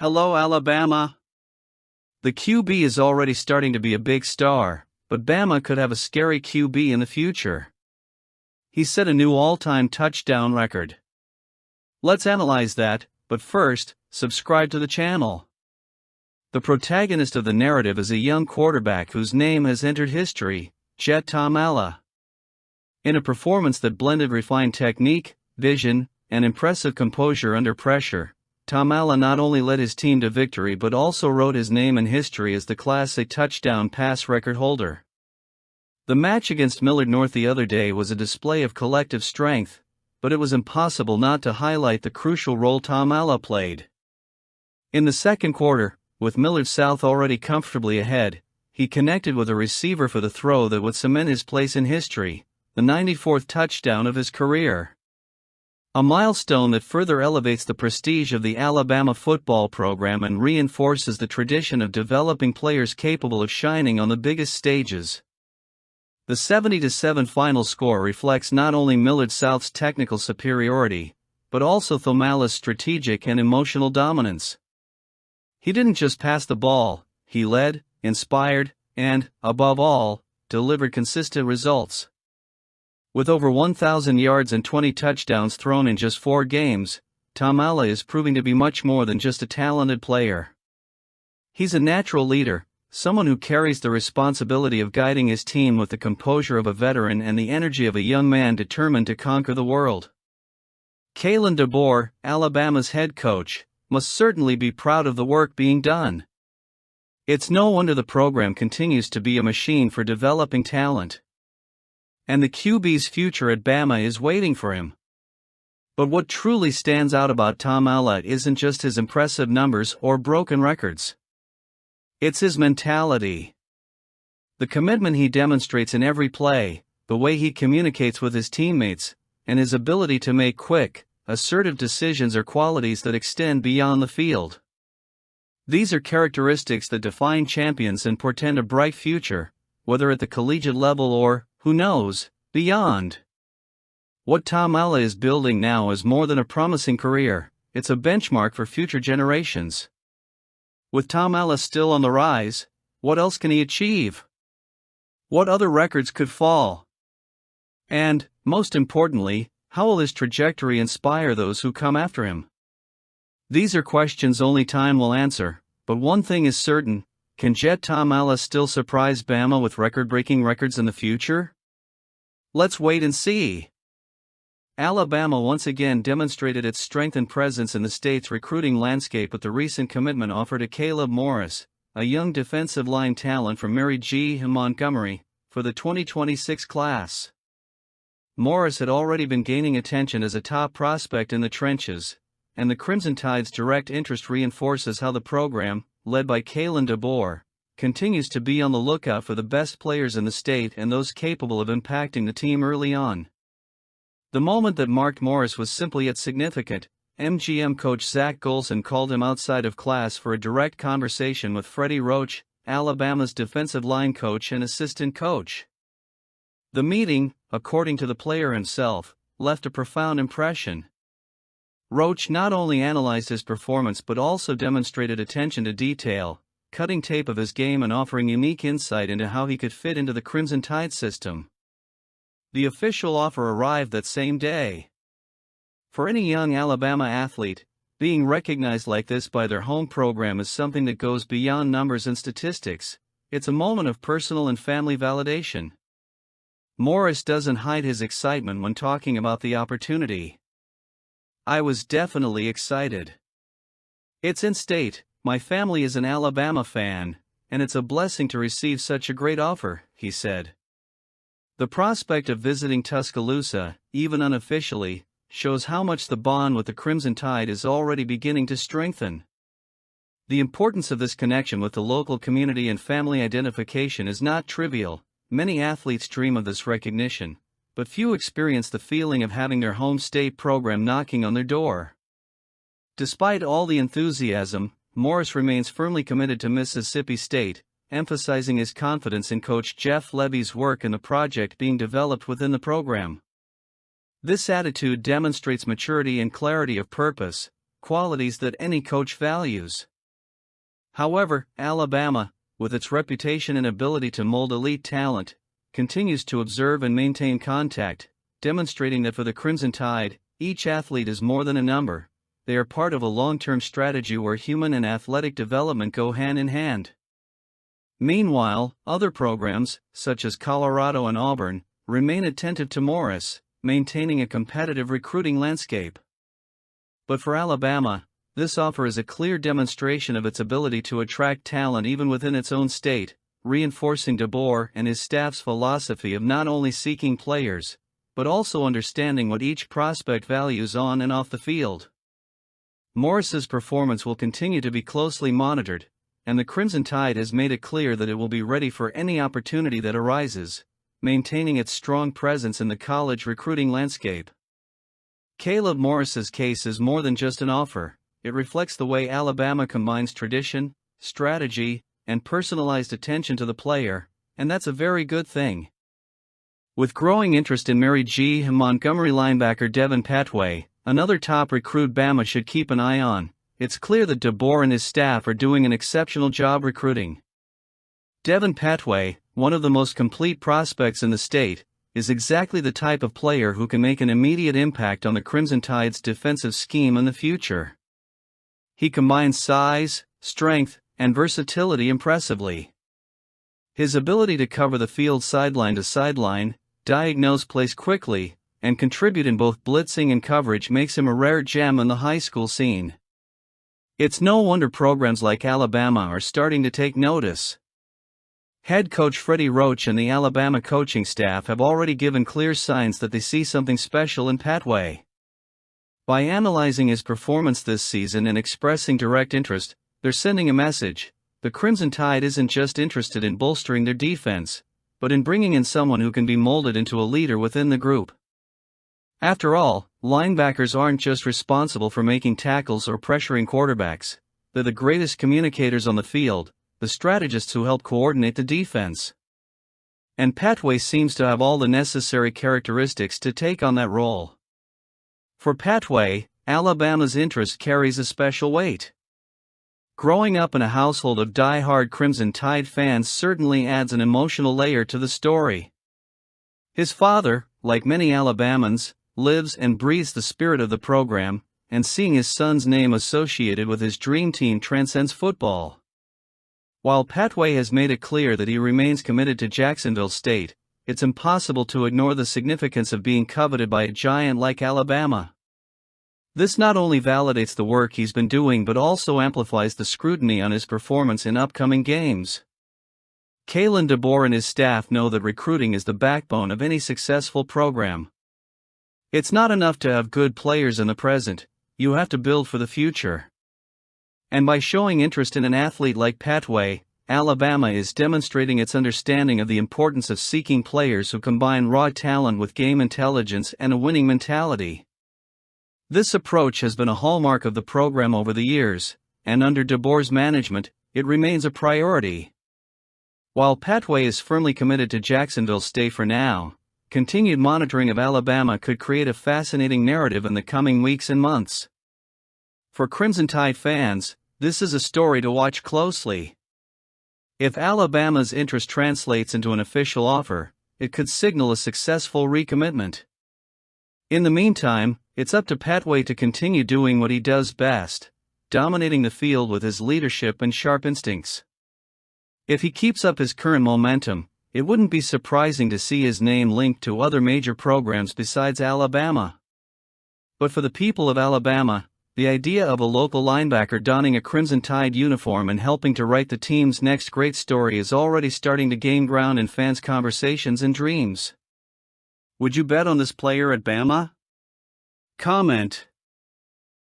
Hello, Alabama. The QB is already starting to be a big star, but Bama could have a scary QB in the future. He set a new all-time touchdown record. Let's analyze that, but first, subscribe to the channel. The protagonist of the narrative is a young quarterback whose name has entered history, Jet Tuimala. In a performance that blended refined technique, vision, and impressive composure under pressure, Tuimala not only led his team to victory but also wrote his name in history as the Class A touchdown pass record holder. The match against Millard North the other day was a display of collective strength, but it was impossible not to highlight the crucial role Tuimala played. In the second quarter, with Millard South already comfortably ahead, he connected with a receiver for the throw that would cement his place in history, the 94th touchdown of his career. A milestone that further elevates the prestige of the Alabama football program and reinforces the tradition of developing players capable of shining on the biggest stages. The 70-7 final score reflects not only Millard South's technical superiority, but also Tuimala's strategic and emotional dominance. He didn't just pass the ball, he led, inspired, and, above all, delivered consistent results. With over 1,000 yards and 20 touchdowns thrown in just 4 games, Tuimala is proving to be much more than just a talented player. He's a natural leader, someone who carries the responsibility of guiding his team with the composure of a veteran and the energy of a young man determined to conquer the world. Kalen DeBoer, Alabama's head coach, must certainly be proud of the work being done. It's no wonder the program continues to be a machine for developing talent. And the QB's future at Bama is waiting for him. But what truly stands out about Tuimala isn't just his impressive numbers or broken records. It's his mentality. The commitment he demonstrates in every play, the way he communicates with his teammates, and his ability to make quick, assertive decisions are qualities that extend beyond the field. These are characteristics that define champions and portend a bright future, whether at the collegiate level or, who knows, beyond. What Tuimala is building now is more than a promising career, it's a benchmark for future generations. With Tuimala still on the rise, what else can he achieve? What other records could fall? And, most importantly, how will his trajectory inspire those who come after him? These are questions only time will answer, but one thing is certain: can Jet Tuimala still surprise Bama with record-breaking records in the future? Let's wait and see. Alabama once again demonstrated its strength and presence in the state's recruiting landscape with the recent commitment offer to Caleb Morris, a young defensive line talent from Mary G. Montgomery, for the 2026 class. Morris had already been gaining attention as a top prospect in the trenches, and the Crimson Tide's direct interest reinforces how the program, led by Kalen DeBoer, continues to be on the lookout for the best players in the state and those capable of impacting the team early on. The moment that marked Morris was simply yet significant. MGM coach Zach Golson called him outside of class for a direct conversation with Freddie Roach, Alabama's defensive line coach and assistant coach. The meeting, according to the player himself, left a profound impression. Roach not only analyzed his performance but also demonstrated attention to detail, cutting tape of his game and offering unique insight into how he could fit into the Crimson Tide system. The official offer arrived that same day. For any young Alabama athlete, being recognized like this by their home program is something that goes beyond numbers and statistics. It's a moment of personal and family validation. Morris doesn't hide his excitement when talking about the opportunity. "I was definitely excited. It's in-state, my family is an Alabama fan, and it's a blessing to receive such a great offer," he said. The prospect of visiting Tuscaloosa, even unofficially, shows how much the bond with the Crimson Tide is already beginning to strengthen. The importance of this connection with the local community and family identification is not trivial. Many athletes dream of this recognition, but few experience the feeling of having their home state program knocking on their door. Despite all the enthusiasm, Morris remains firmly committed to Mississippi State, emphasizing his confidence in Coach Jeff Levy's work and the project being developed within the program. This attitude demonstrates maturity and clarity of purpose, qualities that any coach values. However, Alabama, with its reputation and ability to mold elite talent, continues to observe and maintain contact, demonstrating that for the Crimson Tide, each athlete is more than a number. They are part of a long-term strategy where human and athletic development go hand in hand. Meanwhile, other programs, such as Colorado and Auburn, remain attentive to Morris, maintaining a competitive recruiting landscape. But for Alabama, this offer is a clear demonstration of its ability to attract talent even within its own state, reinforcing DeBoer and his staff's philosophy of not only seeking players, but also understanding what each prospect values on and off the field. Morris's performance will continue to be closely monitored, and the Crimson Tide has made it clear that it will be ready for any opportunity that arises, maintaining its strong presence in the college recruiting landscape. Caleb Morris's case is more than just an offer. It reflects the way Alabama combines tradition, strategy, and personalized attention to the player, and that's a very good thing. With growing interest in Mary G. and Montgomery linebacker Devin Petway, another top recruit Bama should keep an eye on, it's clear that DeBoer and his staff are doing an exceptional job recruiting. Devin Petway, one of the most complete prospects in the state, is exactly the type of player who can make an immediate impact on the Crimson Tide's defensive scheme in the future. He combines size, strength, and versatility impressively. His ability to cover the field sideline to sideline, diagnose plays quickly, and contribute in both blitzing and coverage makes him a rare gem in the high school scene. It's no wonder programs like Alabama are starting to take notice. Head coach Freddie Roach and the Alabama coaching staff have already given clear signs that they see something special in Petway. By analyzing his performance this season and expressing direct interest, they're sending a message. The Crimson Tide isn't just interested in bolstering their defense, but in bringing in someone who can be molded into a leader within the group. After all, linebackers aren't just responsible for making tackles or pressuring quarterbacks. They're the greatest communicators on the field, the strategists who help coordinate the defense. And Petway seems to have all the necessary characteristics to take on that role. For Petway, Alabama's interest carries a special weight. Growing up in a household of die-hard Crimson Tide fans certainly adds an emotional layer to the story. His father, like many Alabamans, lives and breathes the spirit of the program, and seeing his son's name associated with his dream team transcends football. While Petway has made it clear that he remains committed to Jacksonville State, it's impossible to ignore the significance of being coveted by a giant like Alabama. This not only validates the work he's been doing but also amplifies the scrutiny on his performance in upcoming games. Kalen DeBoer and his staff know that recruiting is the backbone of any successful program. It's not enough to have good players in the present, you have to build for the future. And by showing interest in an athlete like Petway, Alabama is demonstrating its understanding of the importance of seeking players who combine raw talent with game intelligence and a winning mentality. This approach has been a hallmark of the program over the years, and under DeBoer's management, it remains a priority. While Petway is firmly committed to Jacksonville State for now, continued monitoring of Alabama could create a fascinating narrative in the coming weeks and months. For Crimson Tide fans, this is a story to watch closely. If Alabama's interest translates into an official offer, it could signal a successful recommitment. In the meantime, it's up to Petway to continue doing what he does best, dominating the field with his leadership and sharp instincts. If he keeps up his current momentum, it wouldn't be surprising to see his name linked to other major programs besides Alabama. But for the people of Alabama, the idea of a local linebacker donning a Crimson Tide uniform and helping to write the team's next great story is already starting to gain ground in fans' conversations and dreams. Would you bet on this player at Bama? Comment.